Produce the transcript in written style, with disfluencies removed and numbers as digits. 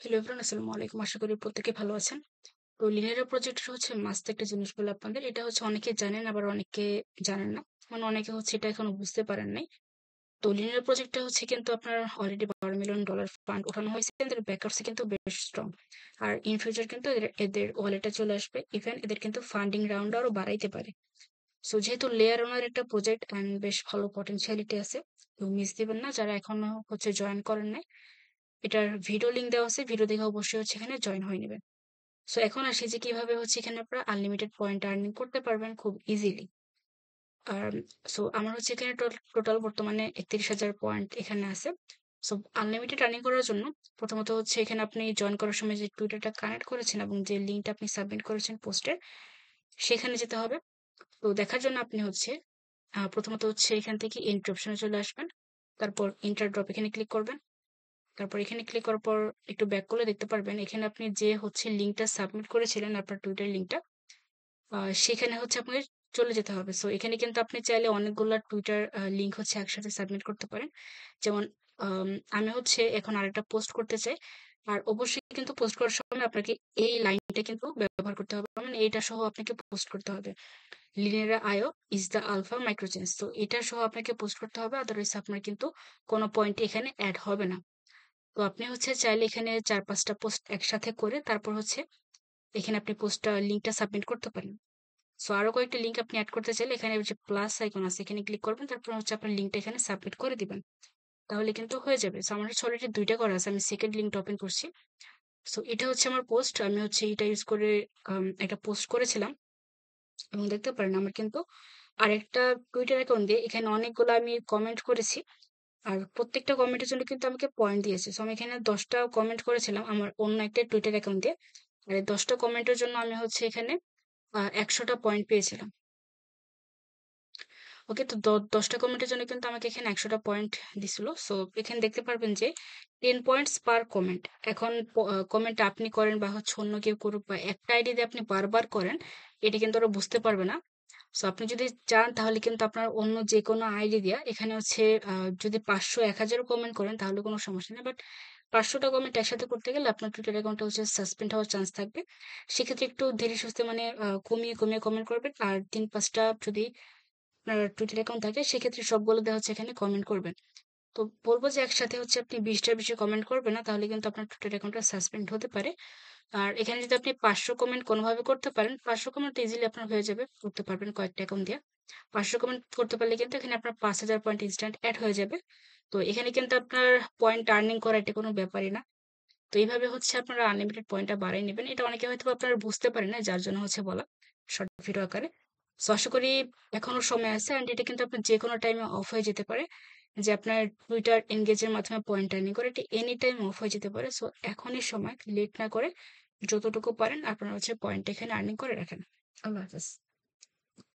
Hello everyone, আসসালামু আলাইকুম। আশা করি প্রত্যেকে ভালো আছেন। তো লিনিয়ার প্রজেক্টের মাস্ট একটা জিনিস বলে আপনাদের। এটা অনেকে জানেন, আবার অনেকে জানেন না। মানে অনেকে এটা এখনো বুঝতে পারেন নাই। তো লিনিয়ার প্রজেক্টটা কিন্তু আপনার অলরেডি $12 মিলিয়ন ফান্ড উঠানো হয়েছে। এদের ব্যাকআপসে কিন্তু বেশ স্ট্রং। আর ইন ফিউচার কিন্তু এদের ওয়ালেটে চলে আসবে। ইভেন এদের কিন্তু ফান্ডিং রাউন্ড আরো বাড়াইতে পারে। সো যেহেতু লেয়ার ওনার একটা প্রজেক্ট এন্ড বেশ ভালো পটেনশিয়ালিটি আছে, তো মিস দিবেন না যারা এখনো জয়েন করেন নাই। এটার ভিডিও লিংক দেওয়া আছে, ভিডিও দেখে অবশ্যই এখানে জয়েন হয়ে নেবেন। সো এখন আসি যে কিভাবে এখানে আপনারা আনলিমিটেড পয়েন্ট আর্নিং করতে পারবেন খুব ইজিলি। আর সো আমার এখানে টোটাল বর্তমানে 31,000 পয়েন্ট এখানে আছে। সো আনলিমিটেড আর্নিং করার জন্য প্রথমত এখানে আপনি জয়েন করার সময় যে টুইটারটা কানেক্ট করেছেন এবং যে লিঙ্কটা আপনি সাবমিট করেছেন পোস্টের, সেখানে যেতে হবে। তো দেখার জন্য আপনি প্রথমত এখান থেকে এন্ট্রি অপশনে চলে আসবেন। তারপর ইন্টার ড্রপ এখানে ক্লিক করবেন। তারপর এখানে ক্লিক করার পর একটু ব্যাক করলে দেখতে পারবেন এখানে আপনি যে লিঙ্কটা সাবমিট করেছিলেন, আপনার টুইটার লিঙ্কটা, সেখানে আপনাকে চলে যেতে হবে। সো এখানে কিন্তু আপনি চাইলে অনেকগুলা টুইটার লিঙ্ক একসাথে সাবমিট করতে পারেন। যেমন আমি এখন আরেকটা পোস্ট করতে চাই। আর অবশ্যই কিন্তু পোস্ট করার সময় আপনাকে এই লাইনটা কিন্তু ব্যবহার করতে হবে, মানে এইটা সহ আপনাকে পোস্ট করতে হবে। Linear IO is the alpha microchange, তো এটা সহ আপনাকে পোস্ট করতে হবে, আদারওয়াইজ আপনার কিন্তু কোনো পয়েন্ট এখানে অ্যাড হবে না। তো আপনি চাইলে এখানে 4-5টা পোস্ট একসাথে করে তারপর এখানে আপনি পোস্টটা লিঙ্কটা সাবমিট করতে পারেন। সো আরো কয়েকটা লিঙ্ক আপনি অ্যাড করতে চাইলে এখানে যে প্লাস আইকন আছে এখানে ক্লিক করবেন, তারপর আপনার লিঙ্কটা এখানে সাবমিট করে দিবেন, তাহলে কিন্তু হয়ে যাবে। সো আমার অলরেডি 2টা করা আছে, আমি সেকেন্ড লিঙ্কটা ওপেন করছি। সো এটা আমার পোস্ট, আমি এটা ইউজ করে একটা পোস্ট করেছিলাম এবং দেখতে পারেন আমার কিন্তু আরেকটা টুইটার অ্যাকাউন্ট দিয়ে এখানে অনেকগুলো আমি কমেন্ট করেছি। আর প্রত্যেকটা কমেন্টের জন্য কিন্তু আমাকে পয়েন্ট দিয়েছে। সো আমি এখানে 10টা কমেন্ট করেছিলাম আমার অন্য একটা টুইটার অ্যাকাউন্ট দিয়ে। আর এই 10টা কমেন্টের জন্য আমি এখানে 100টা পয়েন্ট পেয়েছিলাম। ওকে, তো 10টা কমেন্টের জন্য কিন্তু আমাকে এখানে 100টা পয়েন্ট দিছিল। সো এখানে দেখতে পারবেন যে 10 পয়েন্টস পার কমেন্ট। এখন কমেন্ট আপনি করেন বা অন্য কেউ করুক, বা একটা আইডি দিয়ে আপনি বারবার করেন, এটা কিন্তু ওরা বুঝতে পারবে না। সো আপনি যদি চান তাহলে কিন্তু আপনার অন্য যে কোনো আইডি দিয়া এখানে যদি 500-1000 কমেন্ট করেন তাহলে কোনো সমস্যা নেই। বাট 500টা কমেন্ট একসাথে করতে গেলে আপনার টুইটার অ্যাকাউন্টটা সাসপেন্ড হওয়ার চান্স থাকবে। সেক্ষেত্রে একটু ধীরে সুস্থে, মানে কমিয়ে কমিয়ে কমেন্ট করবেন। আর 3-5টা যদি আপনার টুইটার অ্যাকাউন্ট থাকে সেক্ষেত্রে সবগুলো দেওয়া এখানে কমেন্ট করবেন। তো বলবো যে একসাথে আপনি 20টার বেশি কমেন্ট করবেন না, তাহলে কিন্তু আপনার টুইটার অ্যাকাউন্টটা সাসপেন্ড হতে পারে। আর এখানে যদি আপনি 500 কমেন্ট কোনোভাবে করতে পারেন, 500 কমেন্ট ইজিলি আপনার হয়ে যাবে, করতে পারবেন কয়েকটা অ্যাকাউন্ট দিয়ে। 500 কমেন্ট করতে পারলে কিন্তু এখানে আপনার 5,000 পয়েন্ট ইনস্ট্যান্ট অ্যাড হয়ে যাবে। তো এখানে কিন্তু আপনার পয়েন্ট আর্নিং করা এটা কোনো ব্যাপারই না। তো এইভাবে আপনারা আনলিমিটেড পয়েন্টটা বাড়াই নেবেন। এটা অনেকে হয়তো আপনারা বুঝতে পারেন না, যার জন্য বলা শর্ট ভিডিও আকারে। সো আশা করি এখনো সময় আছে, অ্যান্ড এটা কিন্তু আপনার যে কোনো টাইমে অফ হয়ে যেতে পারে। যে আপনার টুইটার এনগেজের মাধ্যমে পয়েন্ট আর্নিং করে এটা এনি টাইম অফ হয়ে যেতে পারে। সো এখনই সময়, লেট না করে যতটুকু পারেন আপনারা পয়েন্ট এখানে আর্নিং করে রাখেন। আল্লাহ হাফেজ।